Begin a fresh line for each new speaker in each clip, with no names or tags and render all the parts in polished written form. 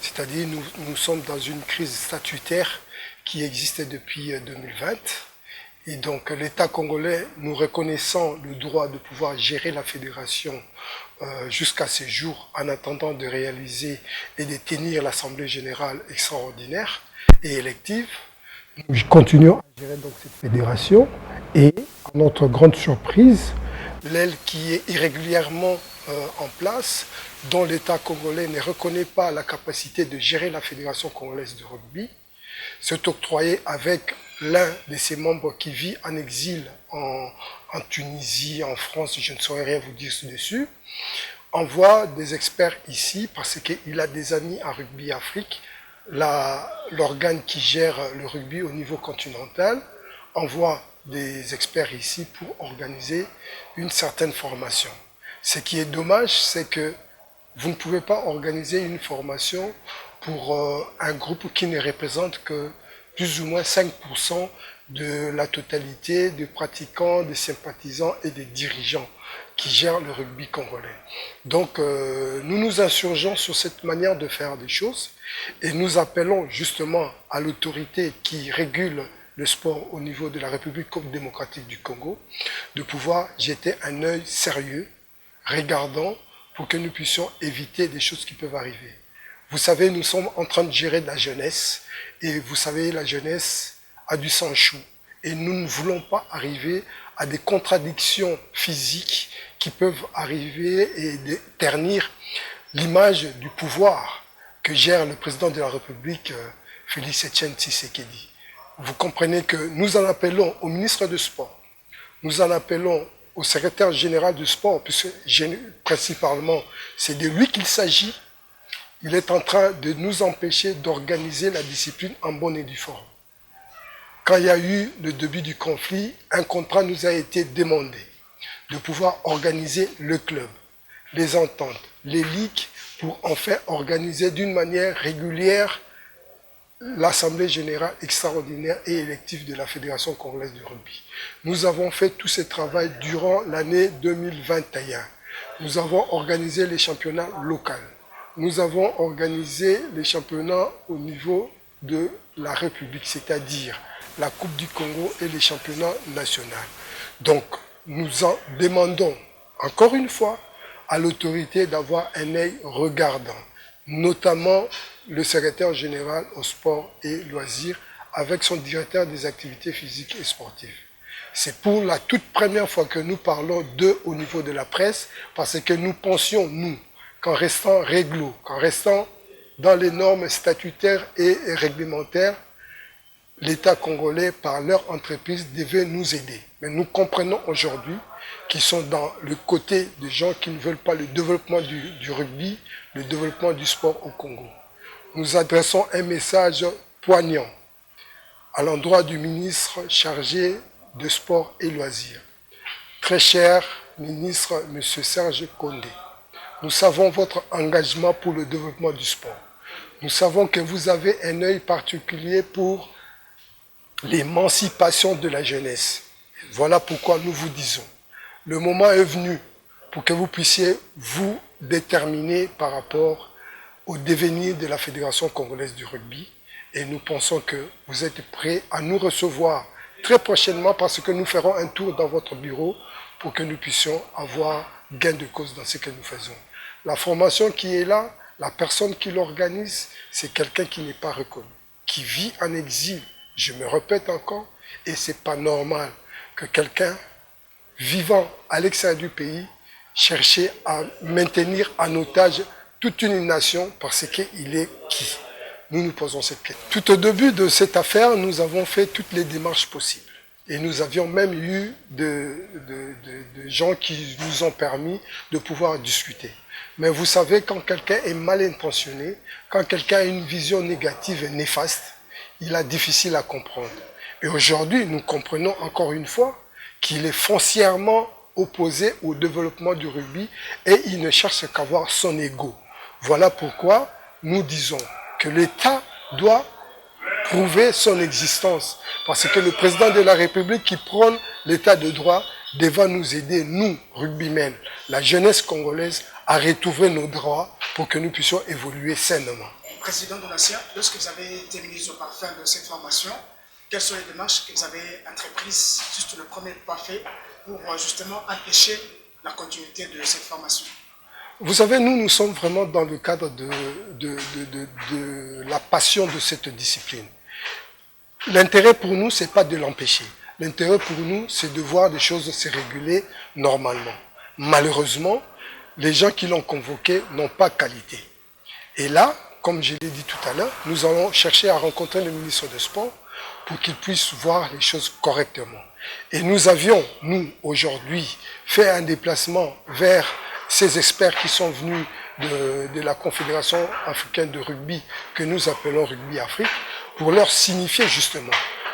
C'est-à-dire nous sommes dans une crise statutaire qui existait depuis 2020. Et donc l'État congolais, nous reconnaissant le droit de pouvoir gérer la fédération jusqu'à ce jour, en attendant de réaliser et de tenir l'Assemblée générale extraordinaire et élective, nous continuons à gérer donc cette fédération et, à notre grande surprise, l'aile qui est irrégulièrement en place, dont l'État congolais ne reconnaît pas la capacité de gérer la Fédération congolaise de rugby, s'est octroyée avec l'un de ses membres qui vit en exil en Tunisie, en France, je ne saurais rien vous dire dessus, envoie des experts ici parce qu'il a des amis à Rugby Afrique, l'organe qui gère le rugby au niveau continental, envoie des experts ici pour organiser une certaine formation. Ce qui est dommage, c'est que vous ne pouvez pas organiser une formation pour un groupe qui ne représente que plus ou moins 5% de la totalité des pratiquants, des sympathisants et des dirigeants qui gèrent le rugby congolais. Donc nous nous insurgeons sur cette manière de faire des choses et nous appelons justement à l'autorité qui régule le sport au niveau de la République démocratique du Congo de pouvoir jeter un œil sérieux, regardant, pour que nous puissions éviter des choses qui peuvent arriver. Vous savez, nous sommes en train de gérer de la jeunesse et vous savez, la jeunesse a du sang chaud et nous ne voulons pas arriver à des contradictions physiques qui peuvent arriver et ternir l'image du pouvoir que gère le président de la République, Félix Etienne Tshisekedi. Vous comprenez que nous en appelons au ministre du Sport, nous en appelons au secrétaire général du sport, puisque principalement c'est de lui qu'il s'agit. Il est en train de nous empêcher d'organiser la discipline en bonne et due forme. Quand il y a eu le début du conflit, un contrat nous a été demandé de pouvoir organiser le club, les ententes, les ligues, pour enfin organiser d'une manière régulière l'Assemblée générale extraordinaire et élective de la Fédération congolaise de rugby. Nous avons fait tout ce travail durant l'année 2021. Nous avons organisé les championnats locaux. Nous avons organisé les championnats au niveau de la République, c'est-à-dire la Coupe du Congo et les championnats nationaux. Donc, nous en demandons encore une fois à l'autorité d'avoir un œil regardant, notamment le secrétaire général au sport et loisirs avec son directeur des activités physiques et sportives. C'est pour la toute première fois que nous parlons d'eux au niveau de la presse, parce que nous pensions, nous, qu'en restant réglo, qu'en restant dans les normes statutaires et réglementaires, l'État congolais, par leur entreprise, devait nous aider. Mais nous comprenons aujourd'hui qu'ils sont dans le côté des gens qui ne veulent pas le développement du rugby, le développement du sport au Congo. Nous adressons un message poignant à l'endroit du ministre chargé de sport et loisirs. Très cher ministre, M. Serge Condé, nous savons votre engagement pour le développement du sport. Nous savons que vous avez un œil particulier pour l'émancipation de la jeunesse. Voilà pourquoi nous vous disons, le moment est venu pour que vous puissiez vous déterminer par rapport au devenir de la Fédération congolaise du rugby et nous pensons que vous êtes prêts à nous recevoir très prochainement parce que nous ferons un tour dans votre bureau pour que nous puissions avoir gain de cause dans ce que nous faisons. La formation qui est là, la personne qui l'organise, c'est quelqu'un qui n'est pas reconnu, qui vit en exil, je me répète encore, et ce n'est pas normal que quelqu'un vivant à l'extérieur du pays cherche à maintenir en otage toute une nation parce qu'il est qui? Nous nous posons cette question. Tout au début de cette affaire, nous avons fait toutes les démarches possibles. Et nous avions même eu de gens qui nous ont permis de pouvoir discuter. Mais vous savez, quand quelqu'un est mal intentionné, quand quelqu'un a une vision négative et néfaste, il est difficile à comprendre. Et aujourd'hui, nous comprenons encore une fois qu'il est foncièrement opposé au développement du rugby et il ne cherche qu'à avoir son ego. Voilà pourquoi nous disons que l'État doit prouver son existence. Parce que le président de la République qui prône l'État de droit devra nous aider, nous, rugbymen, la jeunesse congolaise, à retrouver nos droits pour que nous puissions évoluer sainement.
président de la CIA, lorsque vous avez été mis au parfum de cette formation, quelles sont les démarches que vous avez entreprises, juste le premier pas fait, pour justement empêcher la continuité de cette formation?
Vous savez, nous sommes vraiment dans le cadre de la passion de cette discipline. L'intérêt pour nous, c'est pas de l'empêcher. L'intérêt pour nous, c'est de voir des choses se réguler normalement. Malheureusement, les gens qui l'ont convoqué n'ont pas qualité. Et là, comme je l'ai dit tout à l'heure, nous allons chercher à rencontrer le ministre des Sports pour qu'il puisse voir les choses correctement. Et nous avions, nous, aujourd'hui, fait un déplacement vers ces experts qui sont venus de la Confédération africaine de rugby, que nous appelons Rugby Afrique, pour leur signifier justement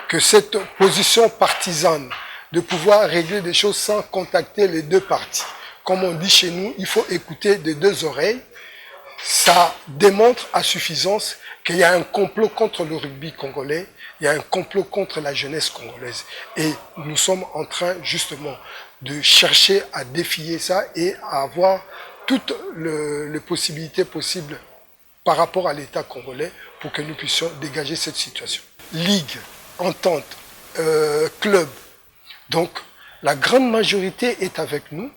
que cette position partisane de pouvoir régler des choses sans contacter les deux parties, comme on dit chez nous, il faut écouter des deux oreilles, ça démontre à suffisance qu'il y a un complot contre le rugby congolais, il y a un complot contre la jeunesse congolaise. Et nous sommes en train justement de chercher à défier ça et à avoir toutes les possibilités possibles par rapport à l'État congolais pour que nous puissions dégager cette situation. Ligue, entente, club. Donc, la grande majorité est avec nous,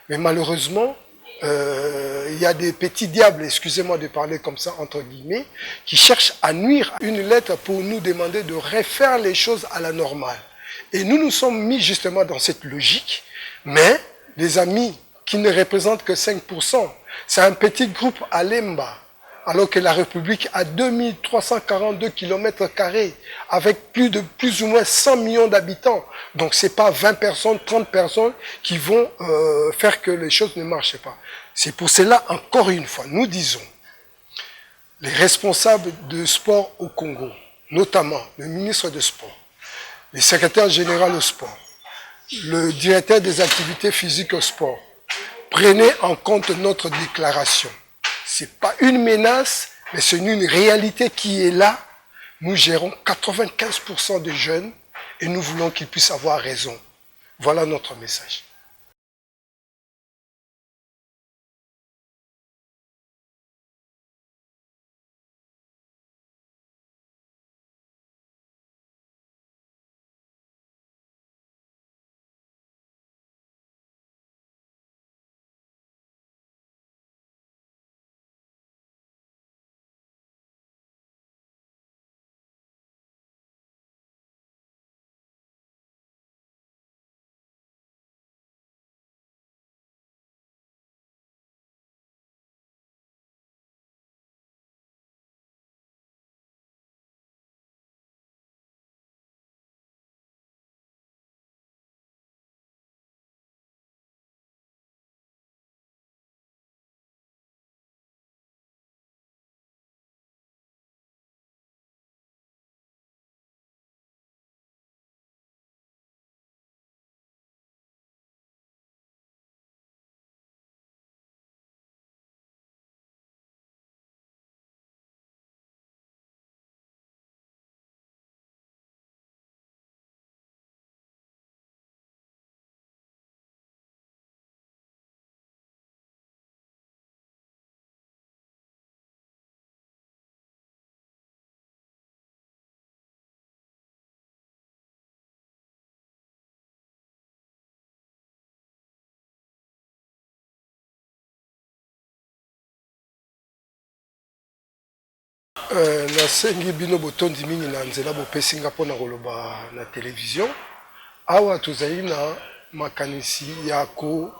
mais malheureusement, il y a des petits diables, excusez-moi de parler comme ça, entre guillemets, qui cherchent à nuire. Une lettre pour nous demander de refaire les choses à la normale. Et nous nous sommes mis justement dans cette logique, mais les amis qui ne représentent que 5%, c'est un petit groupe à Lemba, alors que la République a 2342 km², avec plus ou moins 100 millions d'habitants. Donc c'est pas 20 personnes, 30 personnes qui vont faire que les choses ne marchent pas. C'est pour cela, encore une fois, nous disons, les responsables de sport au Congo, notamment le ministre de Sport, le secrétaire général au sport, le directeur des activités physiques au sport, prenez en compte notre déclaration. Ce n'est pas une menace, mais c'est une réalité qui est là. Nous gérons 95% des jeunes et nous voulons qu'ils puissent avoir raison. Voilà notre message. nasengi bino botondi mingi na nzela bopesinga mpona koloba na télévision. Awa tozali na makanisi ya koloba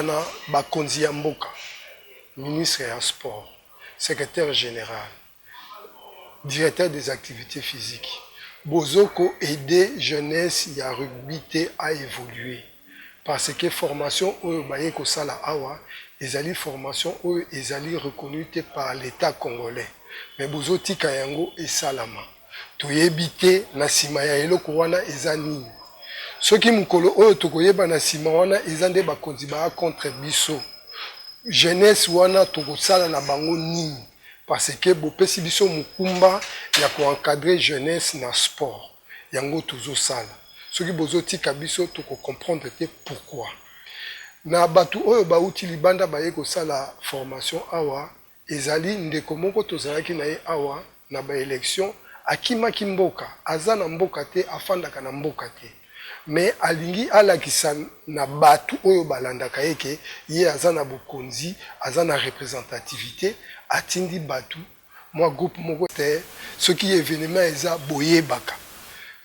na bakonzi ya mboka, ministre ya sport, secrétaire général, directeur des activités physiques. Bozoko aider jeunesse ya rugby te à évoluer. Parce que formation oyo baye kosala awa ezali formation oyo ezali reconnue par l'État congolais. Mais bozo tika yango esalama. Toyebi te na sima ya eloko wana eza nini. Soki mukolo oyo tokoyeba na sima wana eza nde bakonzi ba contre biso. Jeunesse wana tokosala na bango nini. Parce que bopesi biso mukumba ya ko encadrer jeunesse na sport. Yango tozosala. Soki bozo tika biso toko comprendre te pourquoi. Na batu oyo bauti libanda baye kosala formation awa ezali ndeko moko tozalaki na ye awa na baélection akimaki mboka aza na mboka te afandaka na mboka te mais alingi alakisa na batu oyo balandaka eke ye aza na bokonzi aza na représentativité atindi batu mwa groupe moko te soki événement eza boyebaka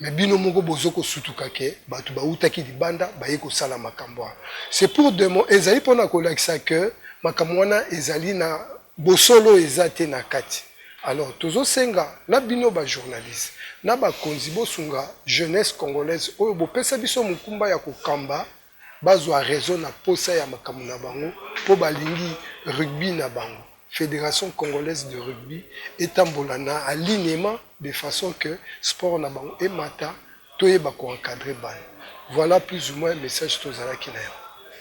mais bino moko bozoko sutuka ke batu bautaki libanda baye kosala makambo c'est pour demo ezali pona kolakisa que makambo wana ezali na bosolo eza te na kati. Alors tozosenga na bino ba journaliste na bakonzi bosunga jeunesse congolaise oyo bopesa biso mukumba ya kokamba bazwa raison na posa ya makambo na bango po balingi rugby na bango. Fédération congolaise de rugby etambola na alignement de façon que sport na bango emata toyeba ko encadrer bana. Voilà plus ou moins le message tozalaki na yo.